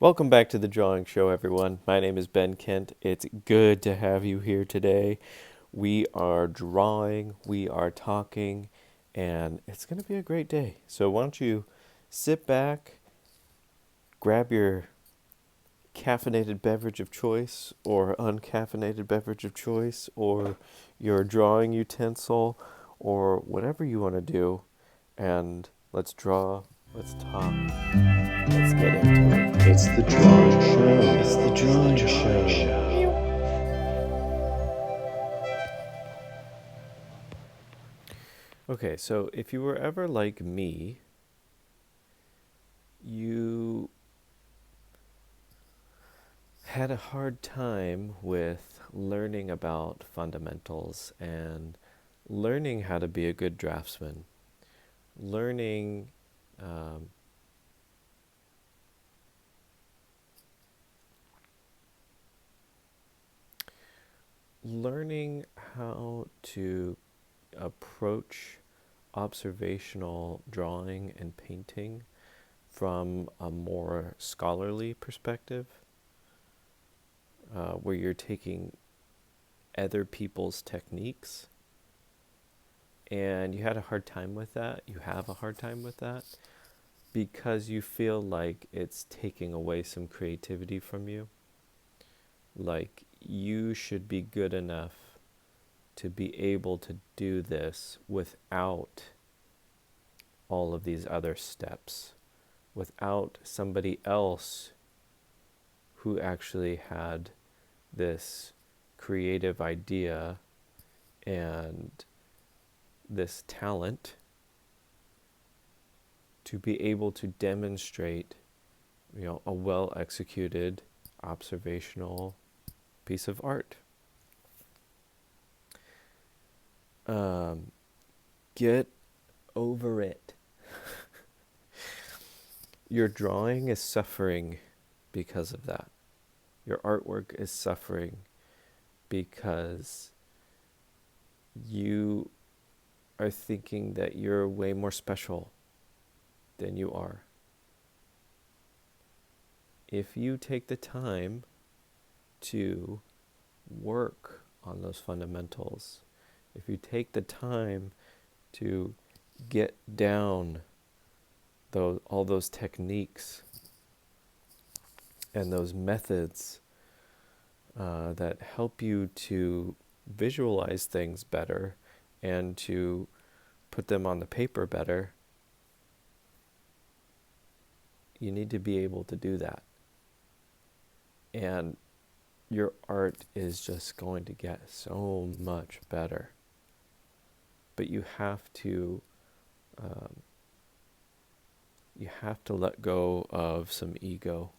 Welcome back to the Drawing Show, everyone. My name is Ben Kent. It's good to have you here today. We are drawing, we are talking, and it's going to be a great day. So, why don't you sit back, grab your caffeinated beverage of choice, or uncaffeinated beverage of choice, or your drawing utensil, or whatever you want to do, and let's draw, let's talk, let's get into it. It's the drawing show. It's the drawing show. Okay, so if you were ever like me, you had a hard time with learning about fundamentals and learning how to be a good draftsman, learning um, learning how to approach observational drawing and painting from a more scholarly perspective, where you're taking other people's techniques, and you had a hard time with that. You have a hard time with that because you feel like it's taking away some creativity from you. Like you should be good enough to be able to do this without all of these other steps, without somebody else who actually had this creative idea and this talent to be able to demonstrate, a well executed observational piece of art. Um, get over it. Your drawing is suffering because of that. Your artwork is suffering because you are thinking that you're way more special than you are. If you take the time to work on those fundamentals, if you take the time to get down all those techniques and those methods that help you to visualize things better and to put them on the paper better, you need to be able to do that. And your art is just going to get so much better. But you have to let go of some ego.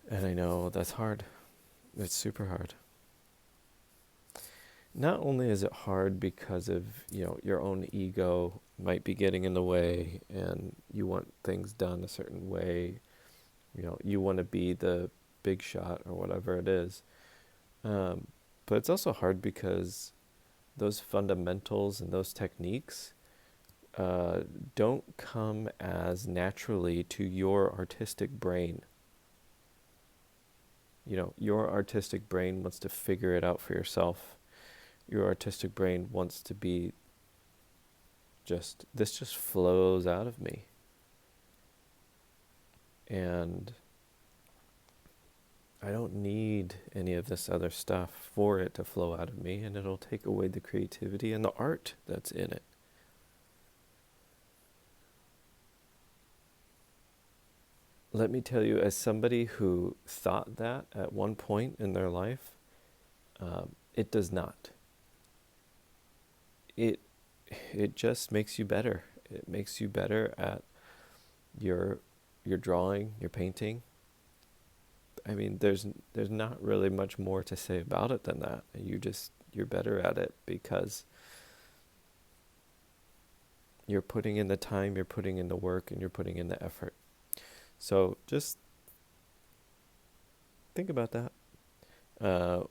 And I know that's hard. It's super hard. Not only is it hard because of, your own ego might be getting in the way and you want things done a certain way, you want to be the big shot or whatever it is. But it's also hard because those fundamentals and those techniques don't come as naturally to your artistic brain. Your artistic brain wants to figure it out for yourself. Your artistic brain wants to be this just flows out of me. And I don't need any of this other stuff for it to flow out of me, and it'll take away the creativity and the art that's in it. Let me tell you, as somebody who thought that at one point in their life, it does not. It just makes you better. It makes you better at your drawing, your painting. I mean, there's not really much more to say about it than that. You're better at it because you're putting in the time, you're putting in the work, and you're putting in the effort. So just think about that.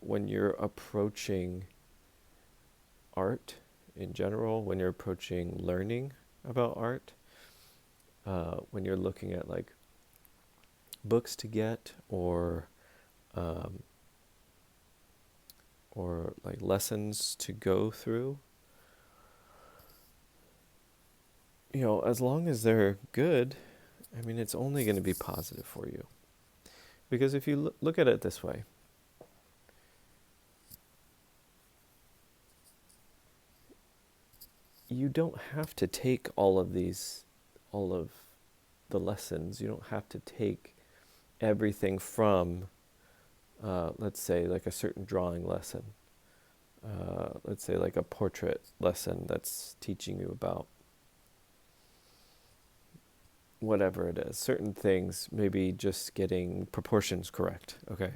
When you're approaching art in general, when you're approaching learning about art, when you're looking at like books to get um, or like lessons to go through, as long as they're good, I mean, it's only going to be positive for you. Because if you look at it this way, you don't have to take all of the lessons. You don't have to take everything from, let's say, like a certain drawing lesson. Let's say like a portrait lesson that's teaching you about whatever it is. Certain things, maybe just getting proportions correct, okay?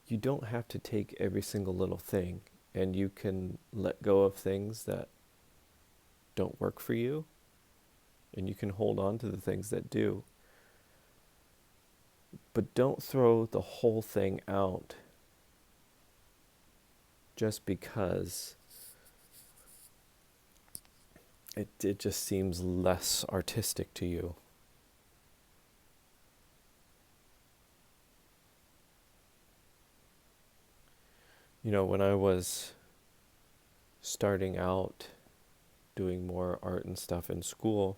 You don't have to take every single little thing, and you can let go of things that don't work for you, and you can hold on to the things that do. But don't throw the whole thing out just because it just seems less artistic to you. When I was starting out doing more art and stuff in school,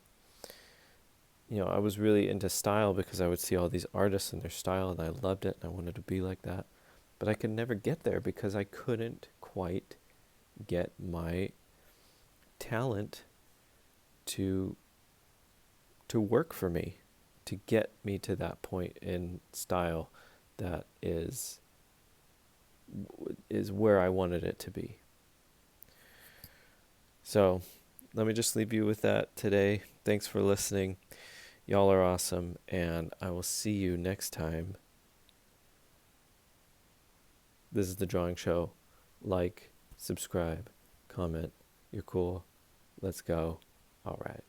I was really into style because I would see all these artists and their style, and I loved it and I wanted to be like that. But I could never get there because I couldn't quite get my talent to work for me, to get me to that point in style that is where I wanted it to be. So let me just leave you with that today. Thanks for listening. Y'all are awesome, and I will see you next time. This is The Drawing Show. Like, subscribe, comment. You're cool. Let's go. All right.